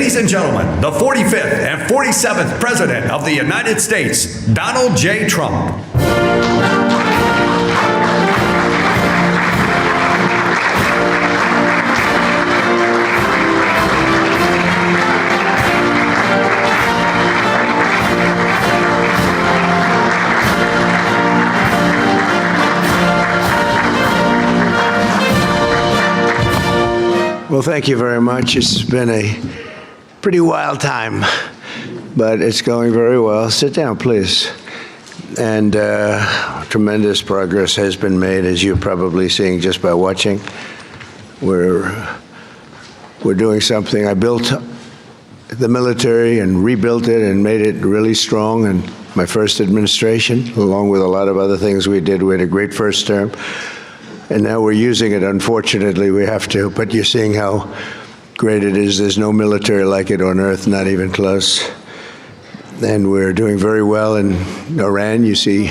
Ladies and gentlemen, the 45th and 47th President of the United States, Donald J. Trump. Well, thank you very much. It's been a pretty wild time, but it's going very well. Sit down, please. And tremendous progress has been made, as you're probably seeing just by watching. We're doing something. I built the military and rebuilt it and made it really strong in my first administration, along with a lot of other things we did. We had a great first term. And now we're using it. Unfortunately, we have to. But you're seeing how great it is. There's no military like it on Earth, not even close. And we're doing very well in Iran. You see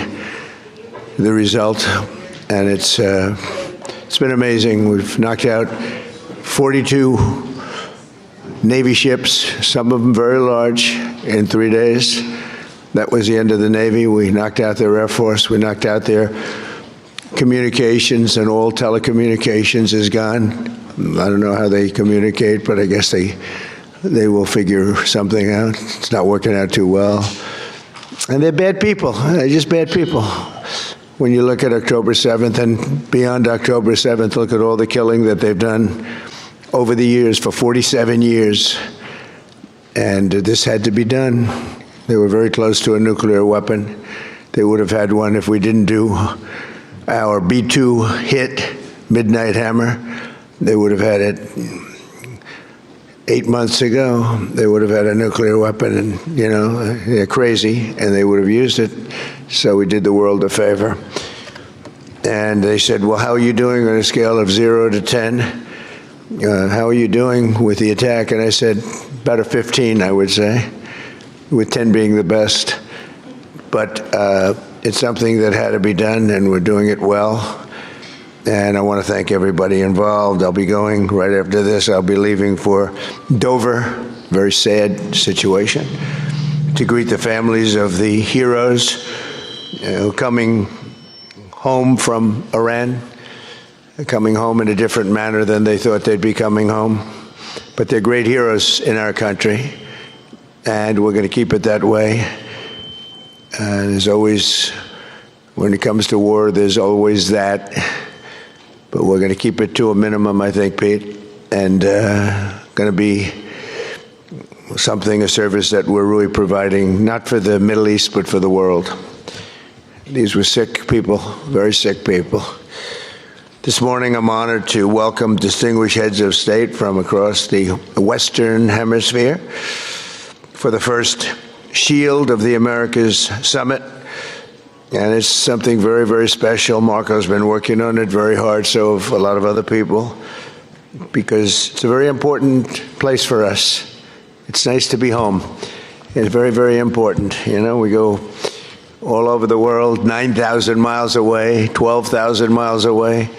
the result. And it's been amazing. We've knocked out 42 Navy ships, some of them very large, in 3 days. That was the end of the Navy. We knocked out their Air Force. We knocked out their communications, and all telecommunications is gone. I don't know how they communicate, but I guess they will figure something out. It's not working out too well. And they're bad people. They're just bad people. When you look at October 7th and beyond October 7th, look at all the killing that they've done over the years, for 47 years. And this had to be done. They were very close to a nuclear weapon. They would have had one if we didn't do our B-2 hit, Midnight Hammer. They would have had it 8 months ago. They would have had a nuclear weapon, and, you know, they're crazy, and they would have used it. So we did the world a favor. And they said, well, how are you doing on a scale of 0 to 10? How are you doing with the attack? And I said, about a 15, I would say, with 10 being the best. But it's something that had to be done, and we're doing it well. And I want to thank everybody involved. I'll be going right after this. I'll be leaving for Dover, very sad situation, to greet the families of the heroes coming home from Iran, coming home in a different manner than they thought they'd be coming home. But they're great heroes in our country, and we're going to keep it that way. There's always, when it comes to war, there's always that. But we're going to keep it to a minimum, I think, Pete, and going to be something, a service that we're really providing, not for the Middle East, but for the world. These were sick people, very sick people. This morning, I'm honored to welcome distinguished heads of state from across the Western Hemisphere for the first Shield of the Americas Summit. And it's something very, very special. Marco's been working on it very hard, so have a lot of other people, because it's a very important place for us. It's nice to be home. It's very, very important. You know, we go all over the world, 9,000 miles away, 12,000 miles away.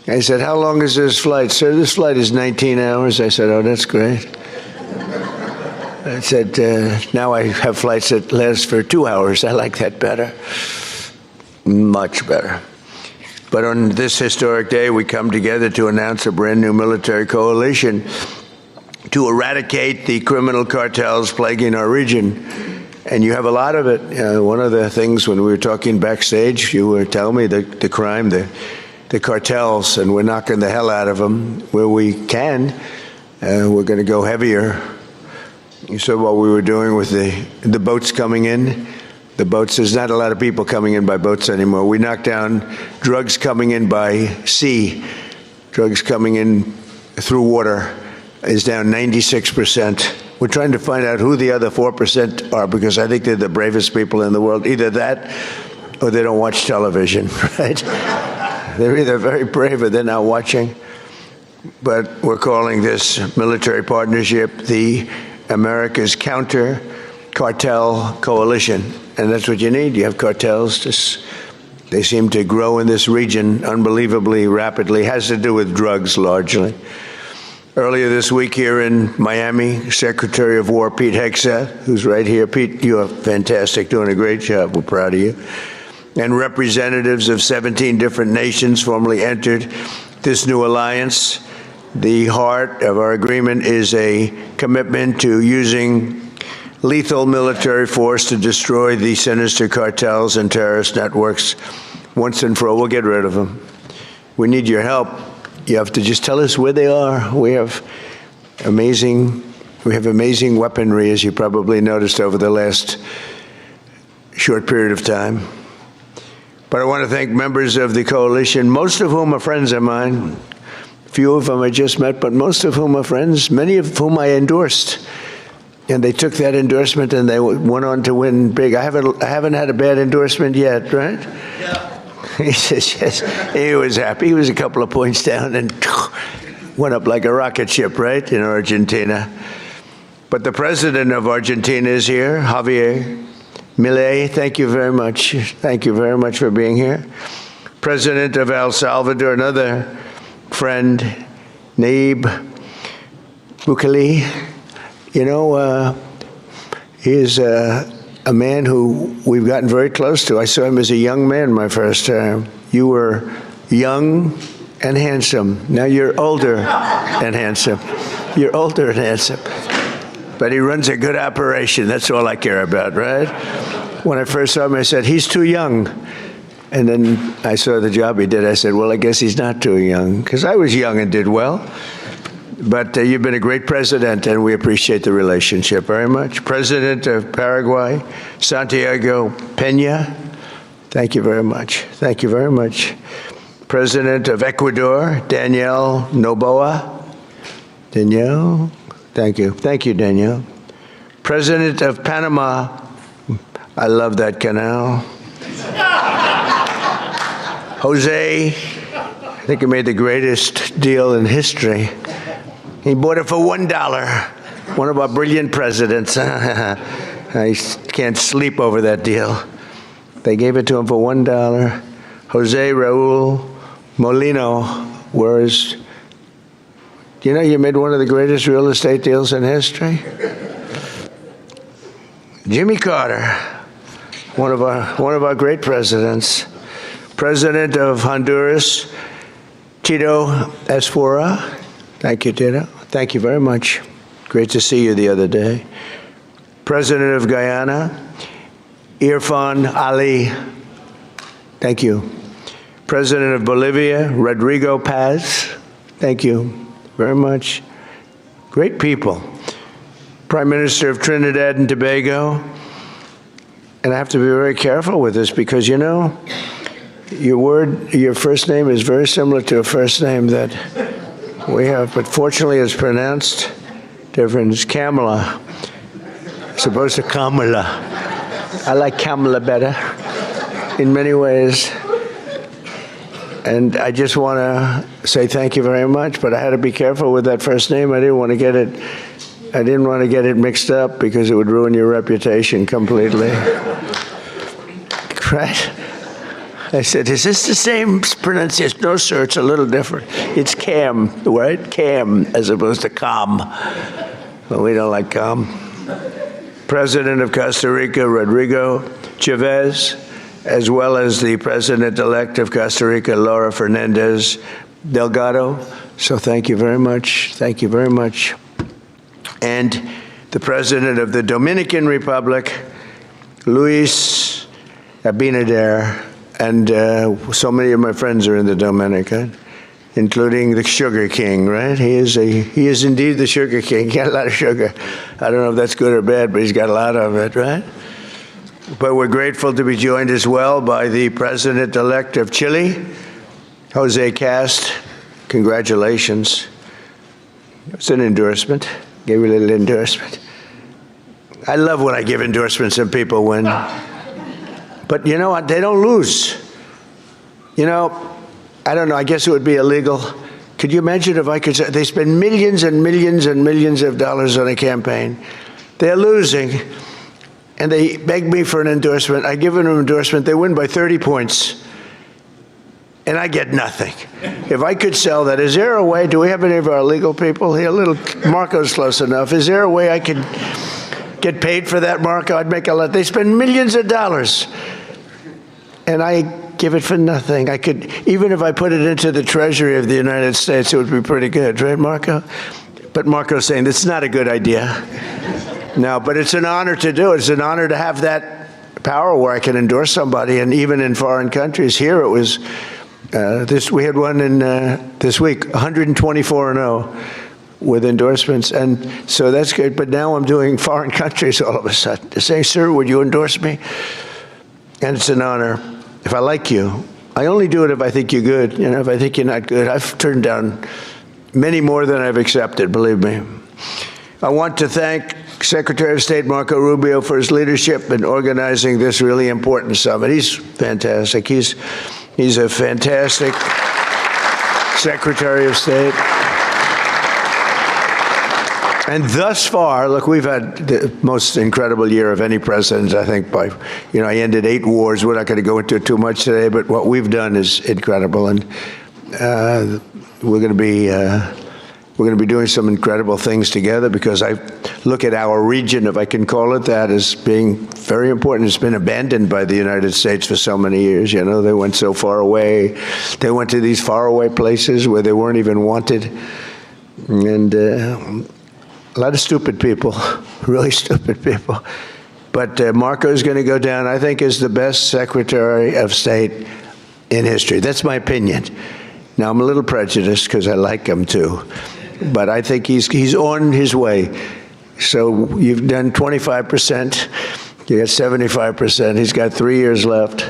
I said, how long is this flight? Sir, this flight is 19 hours. I said, oh, that's great. I said, now I have flights that last for 2 hours. I like that better. Much better. But on this historic day, we come together to announce a brand new military coalition to eradicate the criminal cartels plaguing our region. And you have a lot of it. One of the things when we were talking backstage, you were telling me the crime, the cartels, and we're knocking the hell out of them where we can. We're going to go heavier. You saw what we were doing with the boats coming in. The boats, there's not a lot of people coming in by boats anymore. We knocked down drugs coming in by sea. Drugs coming in through water is down 96%. We're trying to find out who the other 4% are, because I think they're the bravest people in the world. Either that or they don't watch television, right? They're either very brave or they're not watching. But we're calling this military partnership the America's Counter Cartel Coalition. And that's what you need. You have cartels. They seem to grow in this region unbelievably rapidly. It has to do with drugs largely. Earlier this week here in Miami, Secretary of War Pete Hegseth, who's right here. Pete, you are fantastic, doing a great job. We're proud of you. And representatives of 17 different nations formally entered this new alliance. The heart of our agreement is a commitment to using lethal military force to destroy the sinister cartels and terrorist networks once and for all. We'll get rid of them. We need your help. You have to just tell us where they are. We have amazing weaponry, as you probably noticed over the last short period of time. But I want to thank members of the coalition, most of whom are friends of mine. Few of them I just met, but most of whom are friends, many of whom I endorsed. And they took that endorsement and they went on to win big. I haven't had a bad endorsement yet, right? Yeah. He says, yes. He was happy. He was a couple of points down and went up like a rocket ship, right, in Argentina. But the president of Argentina is here, Javier Milei. Thank you very much. Thank you very much for being here. President of El Salvador, another friend, Nayib Bukele. You know, he is a man who we've gotten very close to. I saw him as a young man my first term. You were young and handsome. Now you're older and handsome. You're older and handsome. But he runs a good operation. That's all I care about, right? When I first saw him, I said, he's too young. And then I saw the job he did. I said, well, I guess he's not too young, because I was young and did well. But you've been a great president, and we appreciate the relationship very much. President of Paraguay, Santiago Peña, thank you very much. Thank you very much. President of Ecuador, Danielle Noboa. Danielle, thank you. Thank you, Danielle. President of Panama, I love that canal. Jose, I think he made the greatest deal in history. He bought it for $1. One of our brilliant presidents. I can't sleep over that deal. They gave it to him for $1. Jose Raul Molino, whereas, you know, you made one of the greatest real estate deals in history. Jimmy Carter, one of our great presidents. President of Honduras, Tito Esfora. Thank you, Tito. Thank you very much. Great to see you the other day. President of Guyana, Irfan Ali. Thank you. President of Bolivia, Rodrigo Paz. Thank you very much. Great people. Prime Minister of Trinidad and Tobago. And I have to be very careful with this because, you know, your first name is very similar to a first name that we have, but fortunately it's pronounced different. It's Kamala, as opposed to Kamala. I like Kamala better in many ways. And I just want to say thank you very much, but I had to be careful with that first name. I didn't want to get it mixed up because it would ruin your reputation completely. Right? I said, is this the same pronunciation? No, sir, it's a little different. It's Cam, right? Cam, as opposed to Cam. Well, we don't like Cam. President of Costa Rica, Rodrigo Chavez, as well as the President-elect of Costa Rica, Laura Fernandez Delgado. So thank you very much. Thank you very much. And the President of the Dominican Republic, Luis Abinader. And so many of my friends are in the Dominican, including the Sugar King, right? He is indeed the Sugar King. He got a lot of sugar. I don't know if that's good or bad, but he's got a lot of it, right? But we're grateful to be joined as well by the President-elect of Chile, Jose Cast. Congratulations. It's an endorsement. Gave you a little endorsement. I love when I give endorsements and people win. But you know what? They don't lose. You know, I don't know. I guess it would be illegal. Could you imagine if I could say they spend millions and millions and millions of dollars on a campaign? They're losing, and they beg me for an endorsement. I give them an endorsement. They win by 30 points. and I get nothing. If I could sell that, is there a way, do we have any of our legal people here? Marco's close enough. Is there a way I could get paid for that, Marco? I'd make a lot. They spend millions of dollars, and I give it for nothing. I could, even if I put it into the Treasury of the United States, it would be pretty good, right, Marco? But Marco's saying this is not a good idea. No, but it's an honor to do it. It's an honor to have that power where I can endorse somebody, and even in foreign countries. Here it was, we had one in this week, 124-0 with endorsements, and so that's good. But now I'm doing foreign countries all of a sudden. To say, sir, would you endorse me? And it's an honor. If I like you, I only do it if I think you're good. You know, if I think you're not good, I've turned down many more than I've accepted, believe me. I want to thank Secretary of State Marco Rubio for his leadership in organizing this really important summit. He's fantastic. He's a fantastic Secretary of State. And thus far, look, we've had the most incredible year of any president, I think, by, you know, I ended 8 wars. We're not going to go into it too much today, but what we've done is incredible. And we're going to be doing some incredible things together, because I look at our region, if I can call it that, as being very important. It's been abandoned by the United States for so many years. You know, they went so far away. They went to these faraway places where they weren't even wanted. And a lot of stupid people, really stupid people. But Marco is going to go down, I think, as the best Secretary of State in history. That's my opinion. Now, I'm a little prejudiced because I like him too. But I think he's on his way. So you've done 25%, you got 75%. He's got 3 years left.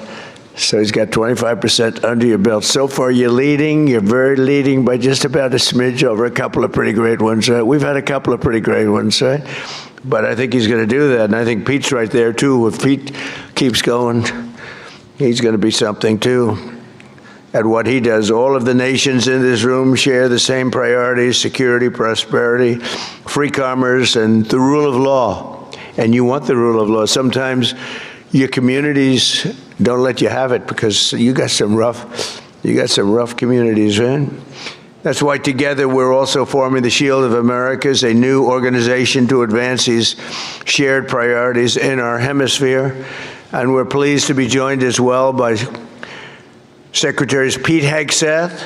So he's got 25% under your belt. So far, you're leading. You're very leading by just about a smidge over a couple of pretty great ones. We've had a couple of pretty great ones, right? But I think he's going to do that. And I think Pete's right there, too. If Pete keeps going, he's going to be something, too, at what he does. All of the nations in this room share the same priorities: security, prosperity, free commerce, and the rule of law. And you want the rule of law. Sometimes your communities don't let you have it because you got some rough communities, right? That's why together we're also forming the Shield of Americas, a new organization to advance these shared priorities in our hemisphere. And we're pleased to be joined as well by Secretaries Pete Hegseth,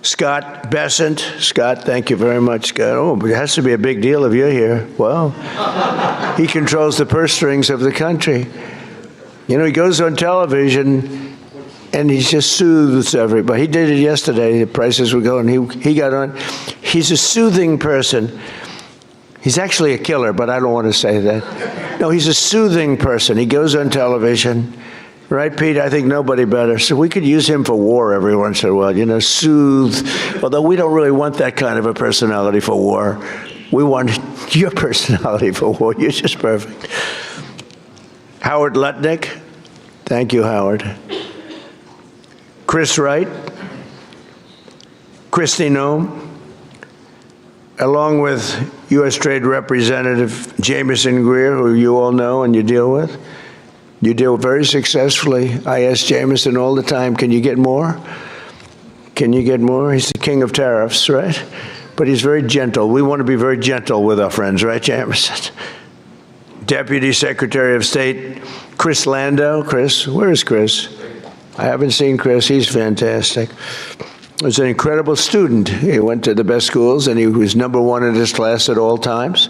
Scott Bessent. Scott, thank you very much, Scott. Oh, but it has to be a big deal if you're here. Wow. He controls the purse strings of the country. You know, he goes on television and he just soothes everybody. He did it yesterday. The prices were going. He got on. He's a soothing person. He's actually a killer, but I don't want to say that. No, he's a soothing person. He goes on television. Right, Pete? I think nobody better. So we could use him for war every once in a while, you know, soothe. Although we don't really want that kind of a personality for war. We want your personality for war. You're just perfect. Howard Lutnick. Thank you, Howard. Chris Wright. Kristi Noem. Along with U.S. Trade Representative Jameson Greer, who you all know and you deal with. You deal very successfully. I ask Jameson all the time, can you get more? Can you get more? He's the king of tariffs, right? But he's very gentle. We want to be very gentle with our friends, right, Jameson? Deputy Secretary of State Chris Landau. Chris, where is Chris? I haven't seen Chris. He's fantastic. He was an incredible student. He went to the best schools, and he was #1 in his class at all times.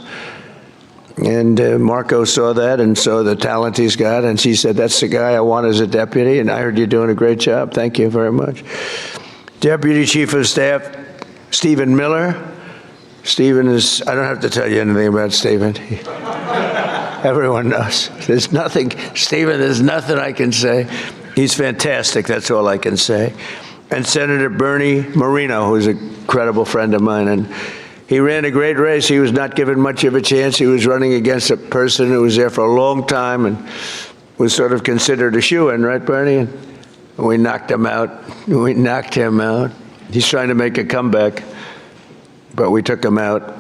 And Marco saw that and saw the talent he's got, and she said, that's the guy I want as a deputy, and I heard you're doing a great job. Thank you very much. Deputy Chief of Staff Stephen Miller. Stephen is, I don't have to tell you anything about Stephen. Everyone knows. There's nothing, Stephen, there's nothing I can say. He's fantastic, that's all I can say. And Senator Bernie Moreno, who's a credible friend of mine, and he ran a great race. He was not given much of a chance. He was running against a person who was there for a long time and was sort of considered a shoo-in, right, Bernie? And we knocked him out. We knocked him out. He's trying to make a comeback, but we took him out.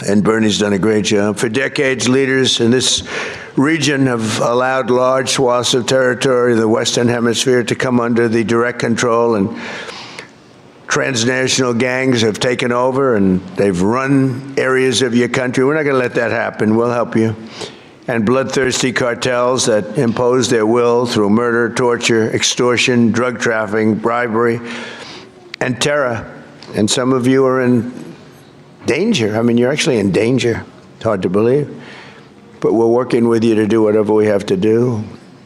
And Bernie's done a great job. For decades, leaders in this region have allowed large swaths of territory in the Western Hemisphere to come under the direct control, and transnational gangs have taken over and they've run areas of your country. We're not going to let that happen. We'll help you. And bloodthirsty cartels that impose their will through murder, torture, extortion, drug trafficking, bribery, and terror. And some of you are in danger. I mean, you're actually in danger. It's hard to believe. But we're working with you to do whatever we have to do.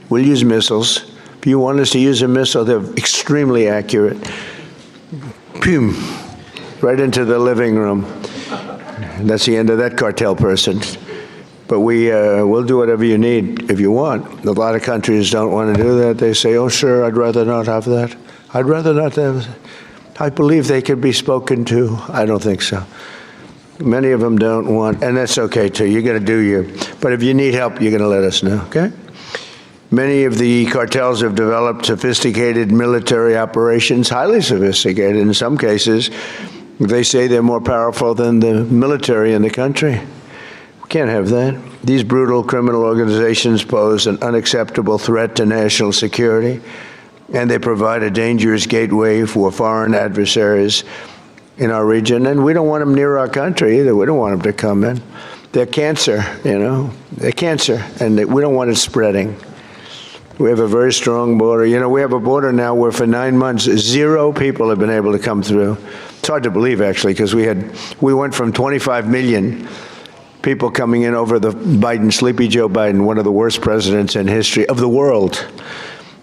We'll use missiles. If you want us to use a missile, they're extremely accurate. Boom, right into the living room. And that's the end of that cartel person. But we'll do whatever you need if you want. A lot of countries don't want to do that. They say, oh, sure, I'd rather not have that. I'd rather not have that. I believe they could be spoken to. I don't think so. Many of them don't want, and that's okay, too. You're going to do you. But if you need help, you're going to let us know, okay? Many of the cartels have developed sophisticated military operations, highly sophisticated. In some cases, they say they're more powerful than the military in the country. We can't have that. These brutal criminal organizations pose an unacceptable threat to national security, and they provide a dangerous gateway for foreign adversaries in our region. And we don't want them near our country either. We don't want them to come in. They're cancer, you know. They're cancer, and we don't want it spreading. We have a very strong border. You know, we have a border now where for 9 months, 0 people have been able to come through. It's hard to believe, actually, because we went from 25 million people coming in over the Sleepy Joe Biden, one of the worst presidents in history of the world.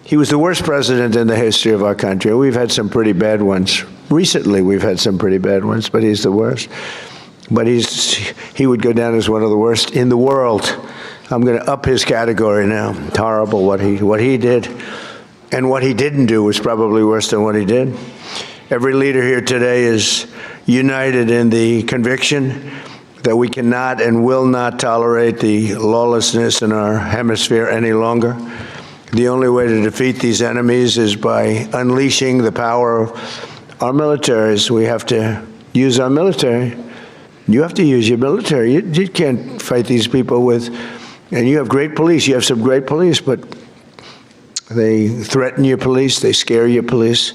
He was the worst president in the history of our country. We've had some pretty bad ones. Recently, we've had some pretty bad ones, but he's the worst. But he would go down as one of the worst in the world. I'm going to up his category now. It's horrible what he did. And what he didn't do was probably worse than what he did. Every leader here today is united in the conviction that we cannot and will not tolerate the lawlessness in our hemisphere any longer. The only way to defeat these enemies is by unleashing the power of our militaries. We have to use our military. You have to use your military. You can't fight these people with... And you have great police. You have some great police, but they threaten your police. They scare your police.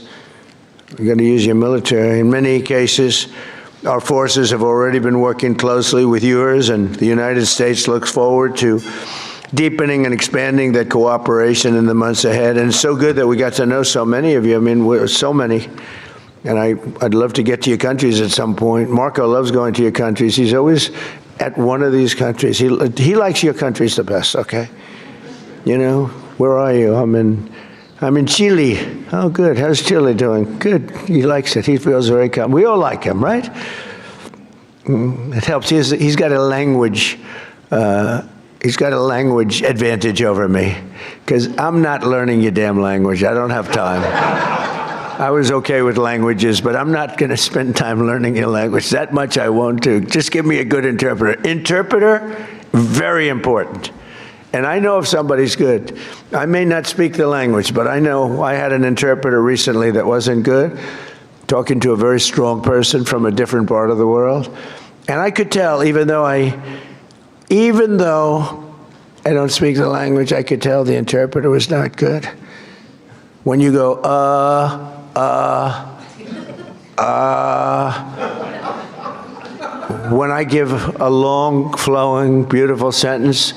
You're going to use your military. In many cases, our forces have already been working closely with yours, and the United States looks forward to deepening and expanding that cooperation in the months ahead. And it's so good that we got to know so many of you. I mean, we're so many. And I'd love to get to your countries at some point. Marco loves going to your countries. He's always at one of these countries. He likes your countries the best, okay? You know, where are you? I'm in Chile. Oh, good. How's Chile doing? Good. He likes it. He feels very calm. We all like him, right? It helps. He's got a language. He's got a language advantage over me, because I'm not learning your damn language. I don't have time. I was okay with languages, but I'm not going to spend time learning your language. That much I won't do. Just give me a good interpreter. Interpreter, very important. And I know if somebody's good. I may not speak the language, but I know I had an interpreter recently that wasn't good, talking to a very strong person from a different part of the world. And I could tell, even though I don't speak the language, I could tell the interpreter was not good. When you go, when I give a long, flowing, beautiful sentence,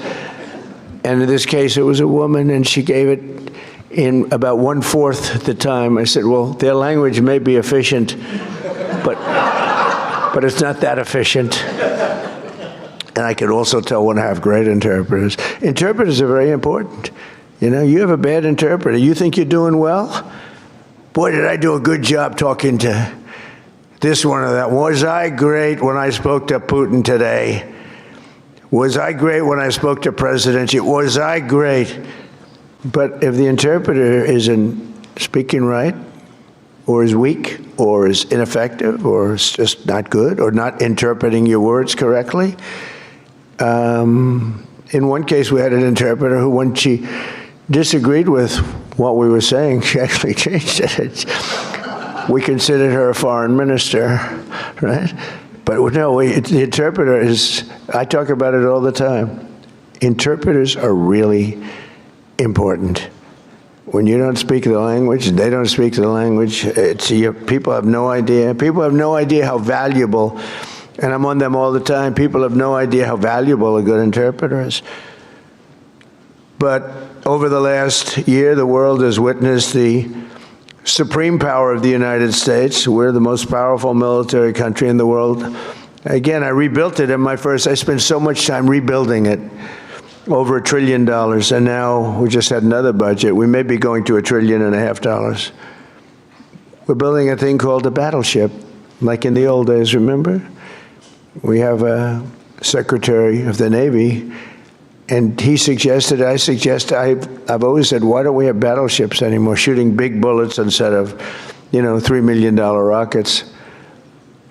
and in this case it was a woman, and she gave it in about 1/4 the time, I said, well, their language may be efficient, but it's not that efficient. And I could also tell when I have great interpreters. Interpreters are very important. You know, you have a bad interpreter. You think you're doing well? Boy, did I do a good job talking to this one or that. Was I great when I spoke to Putin today? Was I great when I spoke to President? Was I great? But if the interpreter isn't speaking right, or is weak, or is ineffective, or is just not good, or not interpreting your words correctly, in one case we had an interpreter who, when she disagreed with what we were saying, she actually changed it. We considered her a foreign minister, right? But no, the interpreter is, I talk about it all the time. interpreters are really important. When you don't speak the language, they don't speak the language, people have no idea. People have no idea how valuable, and I'm on them all the time, people have no idea how valuable a good interpreter is. But over the last year, the world has witnessed the supreme power of the United States. We're the most powerful military country in the world. Again, I rebuilt it I spent so much time rebuilding it, over $1 trillion, and now we just had another budget. We may be going to $1.5 trillion. We're building a thing called a battleship, like in the old days, remember? We have a Secretary of the Navy, and he suggested, I've always said, why don't we have battleships anymore, shooting big bullets instead of, $3 million rockets?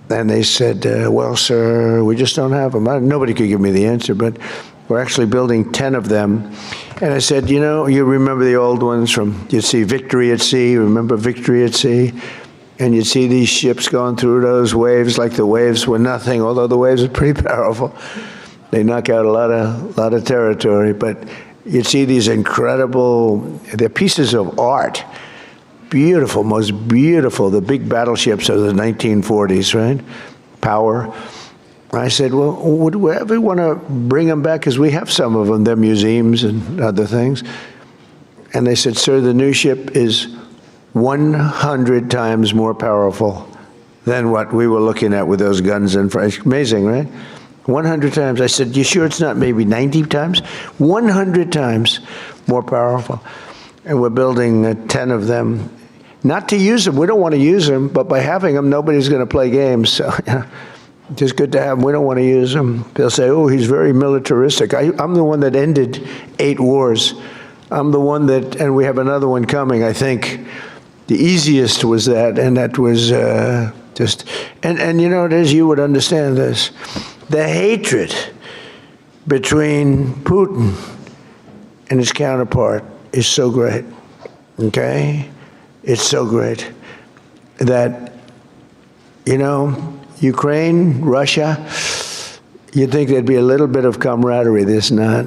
And they said, well, sir, we just don't have them. Nobody could give me the answer, but we're actually building 10 of them. And I said, you remember the old ones you'd see Victory at Sea, remember Victory at Sea? And you'd see these ships going through those waves like the waves were nothing, although the waves are pretty powerful. They knock out a lot of territory, but you'd see these incredible, they're pieces of art. Beautiful, most beautiful, the big battleships of the 1940s, right? Power. I said, well, would we ever want to bring them back? Because we have some of them, they're museums and other things. And they said, sir, the new ship is 100 times more powerful than what we were looking at with those guns and amazing, right? 100 times. I said, you sure it's not maybe 90 times? 100 times more powerful. And we're building 10 of them. Not to use them. We don't want to use them, but by having them, nobody's going to play games. So, just good to have them. We don't want to use them. They'll say, oh, he's very militaristic. I'm the one that ended 8 wars. I'm the one that, and we have another one coming, I think. The easiest was that, and that was just, and as you would understand this, the hatred between Putin and his counterpart is so great, okay? It's so great that, Ukraine, Russia, you'd think there'd be a little bit of camaraderie, there's not.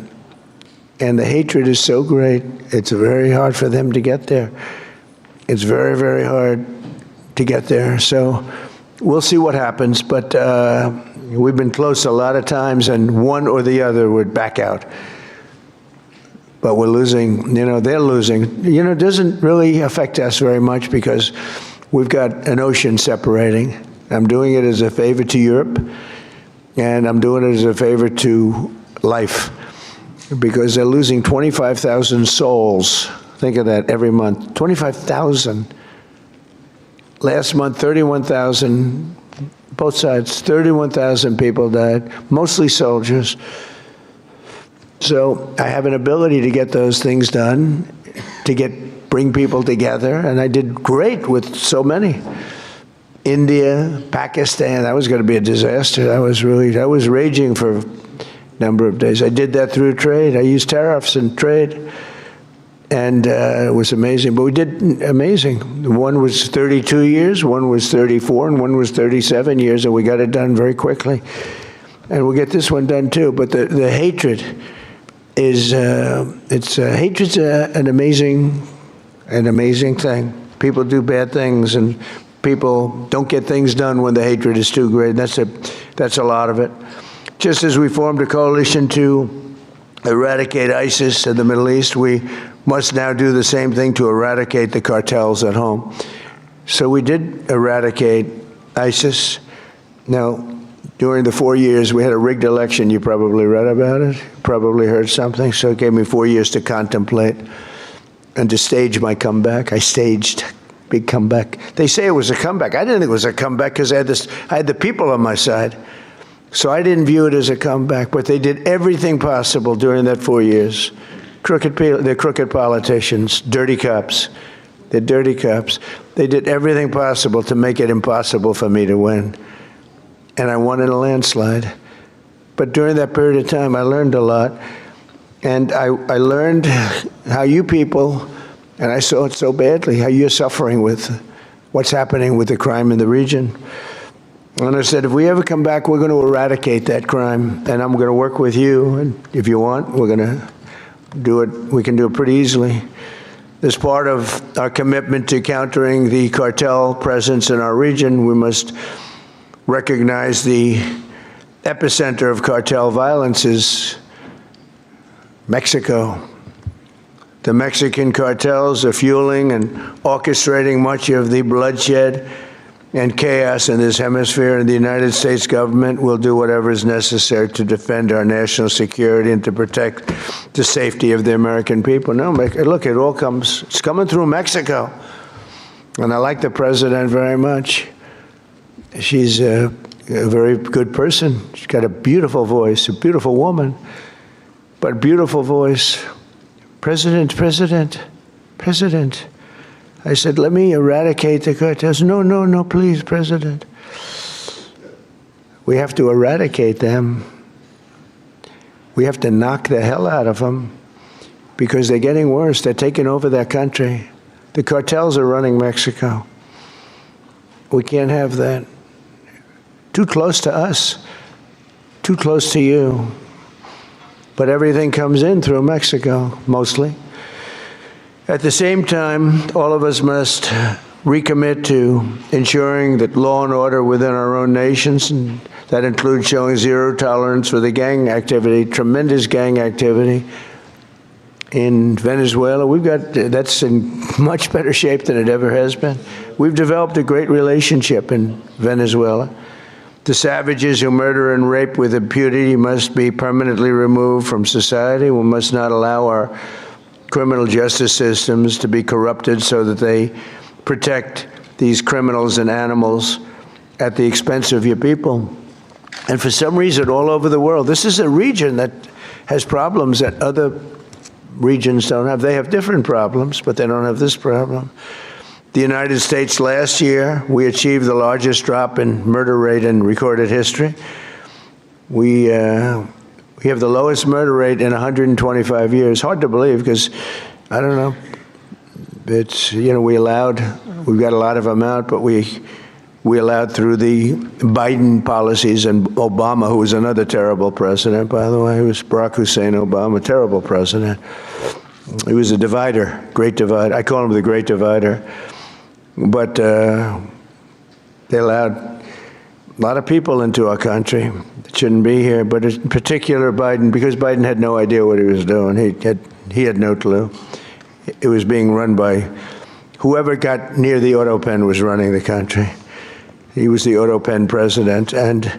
And the hatred is so great, it's very hard for them to get there. It's very, very hard to get there. So we'll see what happens, but we've been close a lot of times, and one or the other would back out. But we're losing, they're losing. It doesn't really affect us very much because we've got an ocean separating. I'm doing it as a favor to Europe, and I'm doing it as a favor to life, because they're losing 25,000 souls. Think of that every month, 25,000. Last month, 31,000, both sides, 31,000 people died, mostly soldiers. So I have an ability to get those things done, bring people together, and I did great with so many. India, Pakistan, that was going to be a disaster. I was raging for a number of days. I did that through trade. I used tariffs and trade, and it was amazing. But we did amazing. One was 32 years, one was 34, and one was 37 years, and we got it done very quickly. And we'll get this one done too. But the hatred is hatred's an amazing thing. People do bad things, and people don't get things done when the hatred is too great. That's a lot of it. Just as we formed a coalition to eradicate ISIS in the Middle East, we must now do the same thing to eradicate the cartels at home. So we did eradicate ISIS. Now, during the 4 years, we had a rigged election. You probably read about it, probably heard something. So it gave me 4 years to contemplate and to stage my comeback. I staged big comeback. They say it was a comeback. I didn't think it was a comeback because I had the people on my side. So I didn't view it as a comeback, but they did everything possible during that 4 years. They're crooked politicians, dirty cops. They're dirty cops. They did everything possible to make it impossible for me to win. And I won in a landslide. But during that period of time, I learned a lot. And I learned how you people, and I saw it so badly, how you're suffering with what's happening with the crime in the region. And I said, if we ever come back, we're going to eradicate that crime, and I'm going to work with you. And if you want, we're going to do it. We can do it pretty easily. As part of our commitment to countering the cartel presence in our region, we must recognize the epicenter of cartel violence is Mexico. The Mexican cartels are fueling and orchestrating much of the bloodshed and chaos in this hemisphere, and the United States government will do whatever is necessary to defend our national security and to protect the safety of the American people. No, look, it's coming through Mexico. And I like the president very much. She's a very good person. She's got a beautiful voice, a beautiful woman, but beautiful voice. President, President, President. I said, let me eradicate the cartels. No, please, President. We have to eradicate them. We have to knock the hell out of them because they're getting worse. They're taking over that country. The cartels are running Mexico. We can't have that. Too close to us, too close to you. But everything comes in through Mexico, mostly. At the same time, all of us must recommit to ensuring that law and order within our own nations, and that includes showing zero tolerance for the gang activity, tremendous gang activity in Venezuela. That's in much better shape than it ever has been. We've developed a great relationship in Venezuela. The savages who murder and rape with impunity must be permanently removed from society. We must not allow our criminal justice systems to be corrupted so that they protect these criminals and animals at the expense of your people. And for some reason, all over the world, this is a region that has problems that other regions don't have. They have different problems, but they don't have this problem. The United States last year, we achieved the largest drop in murder rate in recorded history. We have the lowest murder rate in 125 years. Hard to believe because, I don't know, it's, we've got a lot of them out, but we allowed through the Biden policies and Obama, who was another terrible president, by the way. It was Barack Hussein Obama, terrible president. He was a divider, great divider. I call him the great divider. But they allowed a lot of people into our country that shouldn't be here, but in particular Biden, because Biden had no idea what he was doing. He had no clue. It was being run by whoever got near the auto pen was running the country. He was the auto pen president, and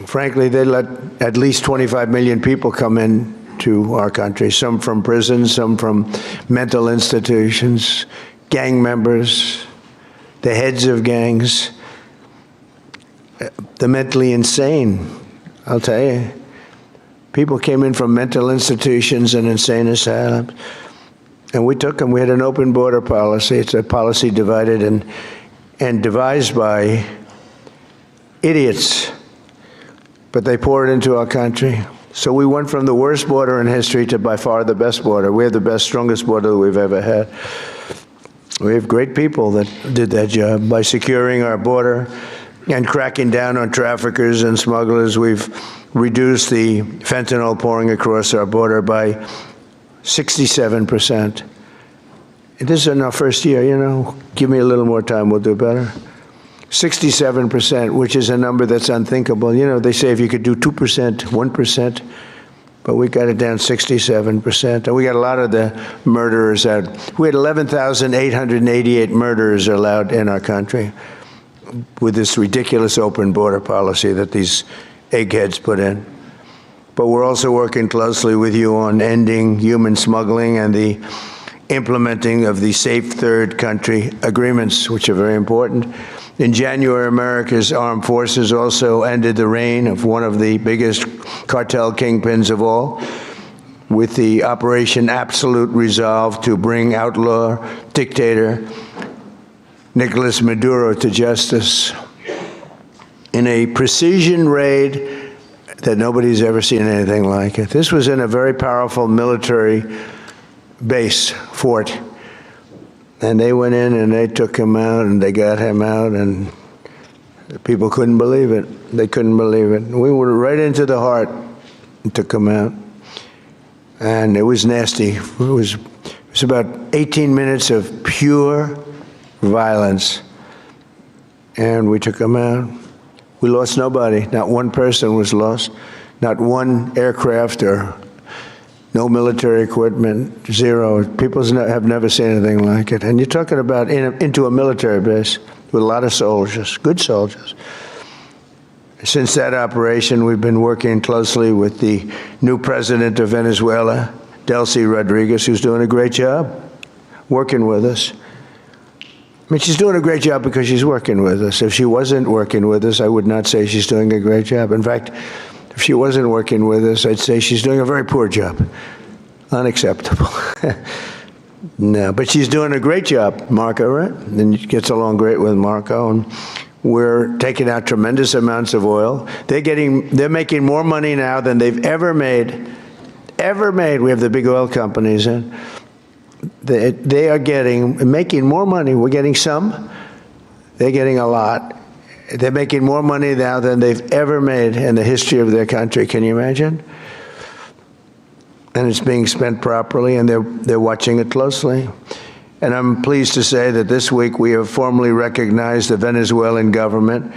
frankly, they let at least 25 million people come in to our country, some from prisons, some from mental institutions, gang members, the heads of gangs, the mentally insane. I'll tell you, people came in from mental institutions and insane asylums, and we took them. We had an open border policy. It's a policy divided and devised by idiots, but they pour it into our country. So we went from the worst border in history to by far the best border. We have the best, strongest border that we've ever had. We have great people that did that job. By securing our border and cracking down on traffickers and smugglers, we've reduced the fentanyl pouring across our border by 67%. This is in our first year, give me a little more time, we'll do better. 67%, which is a number that's unthinkable. They say if you could do 2%, 1%, but we got it down 67%. And we got a lot of the murderers out. We had 11,888 murderers allowed in our country with this ridiculous open border policy that these eggheads put in. But we're also working closely with you on ending human smuggling and the implementing of the Safe Third Country agreements, which are very important. In January, America's armed forces also ended the reign of one of the biggest cartel kingpins of all, with the Operation Absolute Resolve to bring outlaw dictator Nicolas Maduro to justice in a precision raid that nobody's ever seen anything like it. This was in a very powerful military base, fort. And they went in and they took him out and they got him out, and People couldn't believe it. They couldn't believe it. We were right into the heart to come out. And it was nasty. It was about 18 minutes of pure violence. And we took them out. We lost nobody. Not one person was lost. Not one aircraft or no military equipment, zero. People have never seen anything like it. And you're talking about into a military base with a lot of soldiers, good soldiers. Since that operation, we've been working closely with the new president of Venezuela, Delcy Rodriguez, who's doing a great job working with us. I mean, she's doing a great job because she's working with us. If she wasn't working with us, I would not say she's doing a great job. In fact, if she wasn't working with us, I'd say she's doing a very poor job. Unacceptable. No, but she's doing a great job, Marco, right? And she gets along great with Marco, and we're taking out tremendous amounts of oil. They're making more money now than they've ever made. We have the big oil companies, and they are making more money. We're getting some. They're getting a lot. They're making more money now than they've ever made in the history of their country. Can you imagine? And it's being spent properly, and they're watching it closely. And I'm pleased to say that this week we have formally recognized the Venezuelan government.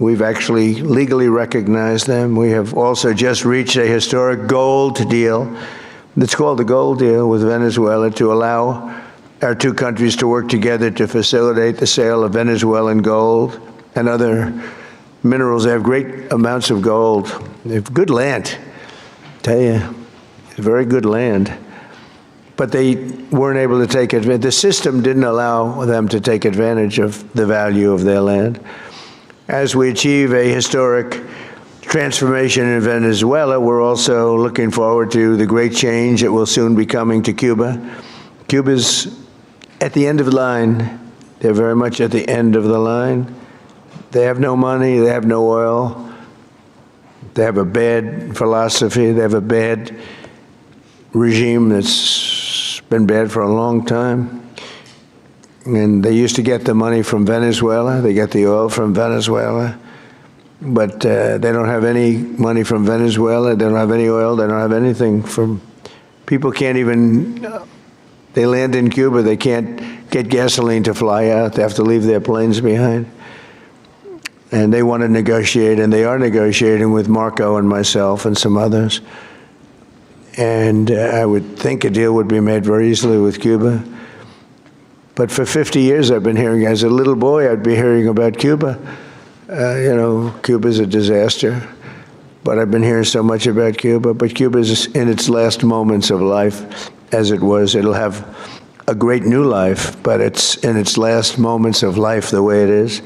We've actually legally recognized them. We have also just reached a historic gold deal. It's called the gold deal with Venezuela to allow our two countries to work together to facilitate the sale of Venezuelan gold and other minerals. They have great amounts of gold. They have good land, I tell you. Very good land, but they weren't able to take advantage. The system didn't allow them to take advantage of the value of their land. As we achieve a historic transformation in Venezuela, we're also looking forward to the great change that will soon be coming to Cuba. Cuba's at the end of the line. They're very much at the end of the line. They have no money, they have no oil, they have a bad philosophy, they have a bad regime that's been bad for a long time. And they used to get the money from Venezuela. They get the oil from Venezuela. But they don't have any money from Venezuela. They don't have any oil. They don't have anything from... People can't even... They land in Cuba. They can't get gasoline to fly out. They have to leave their planes behind. And they want to negotiate, and they are negotiating with Marco and myself and some others. And I would think a deal would be made very easily with Cuba. But for 50 years I've been hearing, as a little boy, I'd be hearing about Cuba. Cuba's a disaster. But I've been hearing so much about Cuba. But Cuba's in its last moments of life, as it was. It'll have a great new life, but it's in its last moments of life the way it is.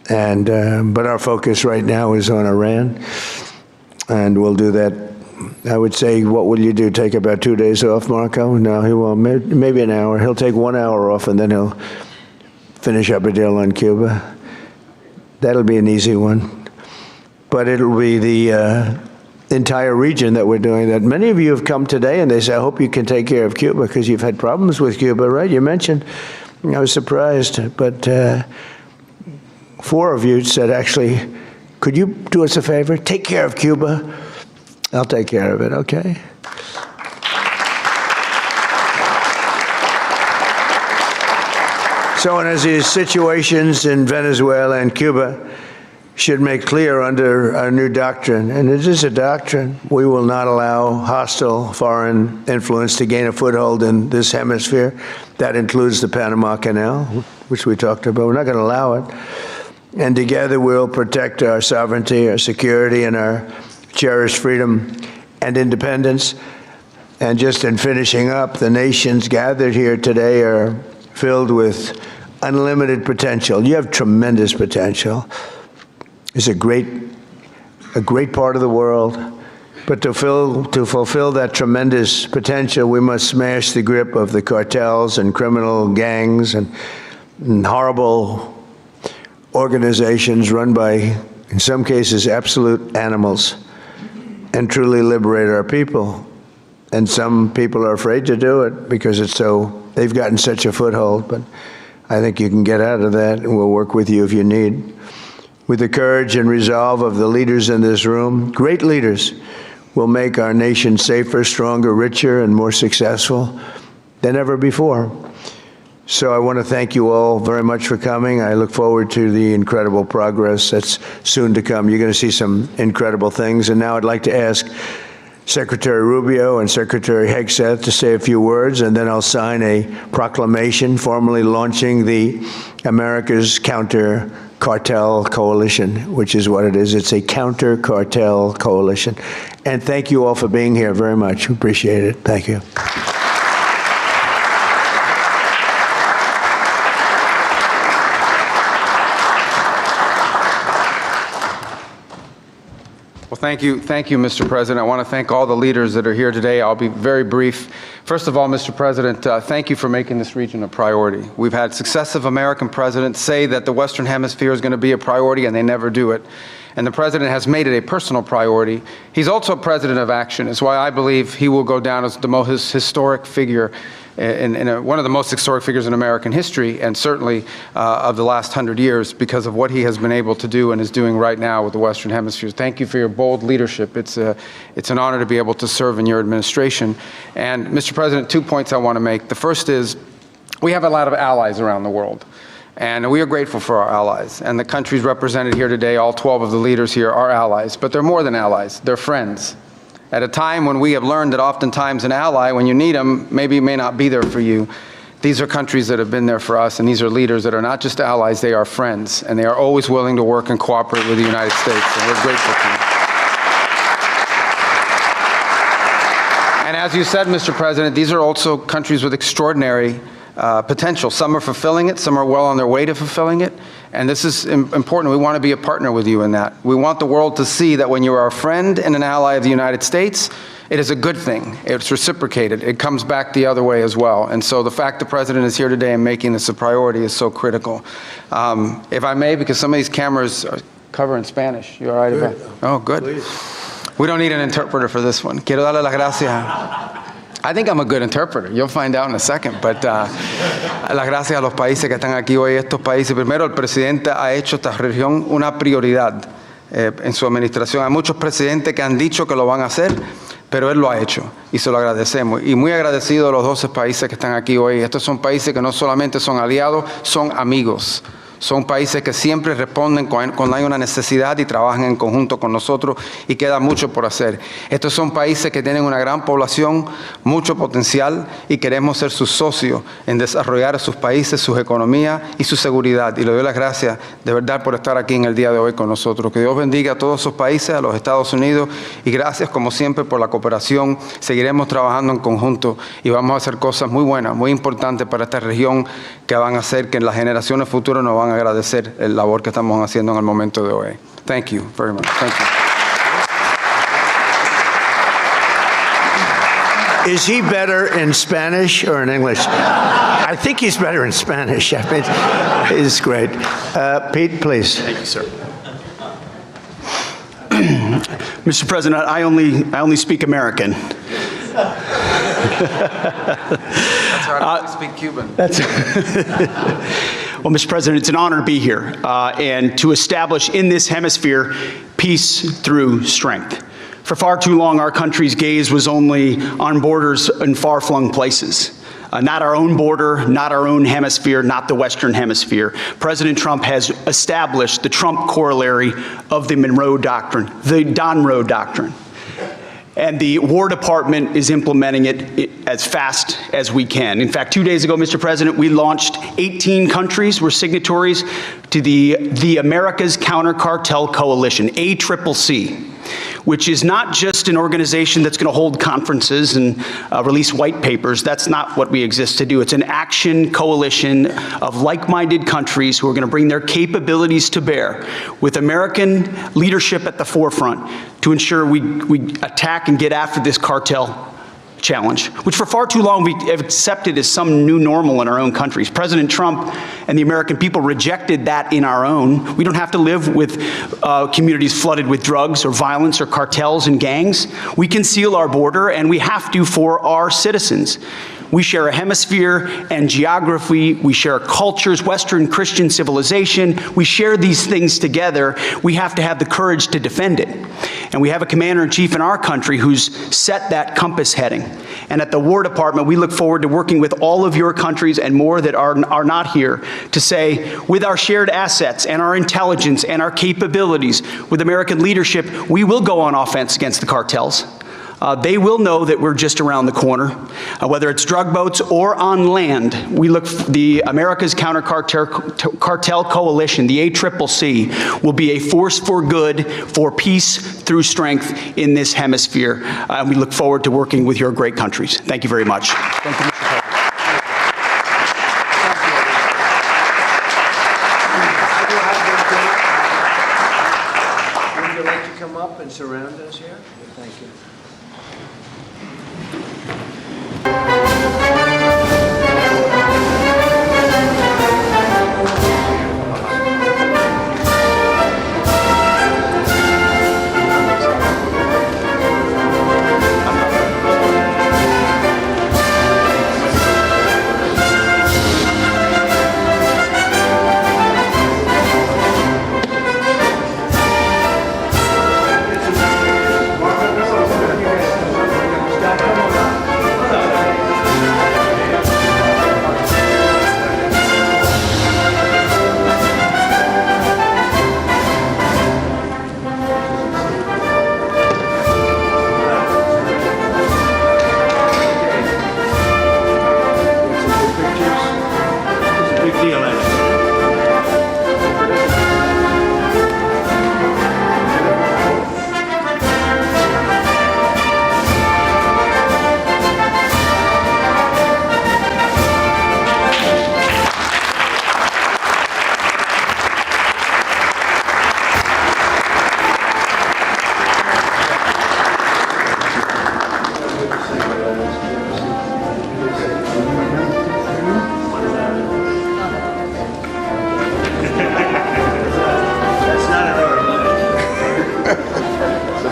And but our focus right now is on Iran. And we'll do that. I would say, what will you do? Take about 2 days off, Marco? No, he won't. Maybe an hour. He'll take 1 hour off, and then he'll finish up a deal on Cuba. That'll be an easy one. But it'll be the entire region that we're doing that. Many of you have come today, and they say, I hope you can take care of Cuba, because you've had problems with Cuba, right? You mentioned. I was surprised. But 4 of you said, actually, could you do us a favor? Take care of Cuba. I'll take care of it, okay? So, and as these situations in Venezuela and Cuba should make clear under our new doctrine, and it is a doctrine, we will not allow hostile foreign influence to gain a foothold in this hemisphere. That includes the Panama Canal, which we talked about. We're not going to allow it. And together we'll protect our sovereignty, our security, and our cherished freedom and independence. And just in finishing up, the nations gathered here today are filled with unlimited potential. You have tremendous potential. It's a great part of the world. But to fulfill that tremendous potential, we must smash the grip of the cartels and criminal gangs and horrible organizations run by, in some cases, absolute animals, and truly liberate our people. And some people are afraid to do it because they've gotten such a foothold. But I think you can get out of that, and we'll work with you if you need. With the courage and resolve of the leaders in this room, great leaders will make our nation safer, stronger, richer, and more successful than ever before. So I want to thank you all very much for coming. I look forward to the incredible progress that's soon to come. You're going to see some incredible things. And now I'd like to ask Secretary Rubio and Secretary Hegseth to say a few words, and then I'll sign a proclamation formally launching the America's Counter Cartel Coalition, which is what it is. It's a counter cartel coalition. And thank you all for being here very much. Appreciate it. Thank you. Well, thank you, Mr. President. I want to thank all the leaders that are here today. I'll be very brief. First of all, Mr. President, thank you for making this region a priority. We've had successive American presidents say that the Western Hemisphere is going to be a priority, and they never do it. And the President has made it a personal priority. He's also a president of action. It's why I believe he will go down as the most historic figure, one of the most historic figures in American history, and certainly of the last 100 years, because of what he has been able to do and is doing right now with the Western Hemisphere. Thank you for your bold leadership. It's an honor to be able to serve in your administration. And Mr. President, 2 points I want to make. The first is we have a lot of allies around the world. And we are grateful for our allies. And the countries represented here today, all 12 of the leaders here are allies. But they're more than allies. They're friends. At a time when we have learned that oftentimes an ally, when you need them, maybe may not be there for you. These are countries that have been there for us, and these are leaders that are not just allies, they are friends. And they are always willing to work and cooperate with the United States. And we're grateful to them. And as you said, Mr. President, these are also countries with extraordinary potential. Some are fulfilling it, some are well on their way to fulfilling it, and this is important. We want to be a partner with you in that. We want the world to see that when you are a friend and an ally of the United States, it is a good thing. It's reciprocated. It comes back the other way as well. And so the fact the President is here today and making this a priority is so critical. If I may, because some of these cameras cover in Spanish. You all right about that? Oh, good. Please. We don't need an interpreter for this one. Quiero darle las gracias. I think I'm a good interpreter. You'll find out in a second. But las gracias a los países que están aquí hoy. Estos países, primero, el presidente ha hecho esta región una prioridad en su administración. Hay muchos presidentes que han dicho que lo van a hacer, pero él lo ha hecho y se lo agradecemos. Y muy agradecido a los 12 países que están aquí hoy. Estos son países que no solamente son aliados, son amigos. Son países que siempre responden cuando hay una necesidad y trabajan en conjunto con nosotros, y queda mucho por hacer. Estos son países que tienen una gran población, mucho potencial, y queremos ser sus socios en desarrollar sus países, sus economías y su seguridad. Y le doy las gracias de verdad por estar aquí en el día de hoy con nosotros. Que Dios bendiga a todos esos países, a los Estados Unidos, y gracias como siempre por la cooperación. Seguiremos trabajando en conjunto y vamos a hacer cosas muy buenas, muy importantes para esta región, que van a hacer que en las generaciones futuras nos van a agradecer la labor que estamos haciendo en el momento de hoy. Thank you very much. Thank you. Is he better in Spanish or in English? I think he's better in Spanish. I mean, it's great. Pete, please. Thank you, sir. Mr. President, I only speak American. That's right. I speak Cuban. Well, Mr. President, it's an honor to be here and to establish in this hemisphere peace through strength. For far too long, our country's gaze was only on borders in far-flung places. Not our own border, not our own hemisphere, not the Western Hemisphere. President Trump has established the Trump corollary of the Monroe Doctrine, the Monroe Doctrine. And the War Department is implementing it as fast as we can. In fact, 2 days ago, Mr. President, we launched 18 countries were signatories to the America's Counter Cartel Coalition, ACCC, which is not just an organization that's going to hold conferences and release white papers. That's not what we exist to do. It's an action coalition of like-minded countries who are going to bring their capabilities to bear, with American leadership at the forefront, to ensure we attack and get after this cartel challenge, which for far too long we have accepted as some new normal in our own countries. President Trump and the American people rejected that in our own. We don't have to live with communities flooded with drugs or violence or cartels and gangs. We can seal our border, and we have to for our citizens. We share a hemisphere and geography. We share cultures, Western Christian civilization. We share these things together. We have to have the courage to defend it. And we have a commander-in-chief in our country who's set that compass heading. And at the War Department, we look forward to working with all of your countries and more that are not here to say, with our shared assets and our intelligence and our capabilities, with American leadership, we will go on offense against the cartels. They will know that we're just around the corner. Whether it's drug boats or on land, the America's Counter Cartel Coalition, the ACCC, will be a force for good, for peace through strength in this hemisphere. We look forward to working with your great countries. Thank you very much. Thank you, Mr. President. Would you like to come up and surround us here? Thank you.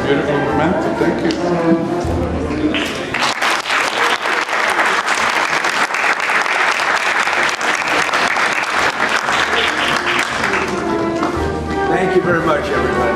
Beautiful memento, thank you. Thank you very much, everybody.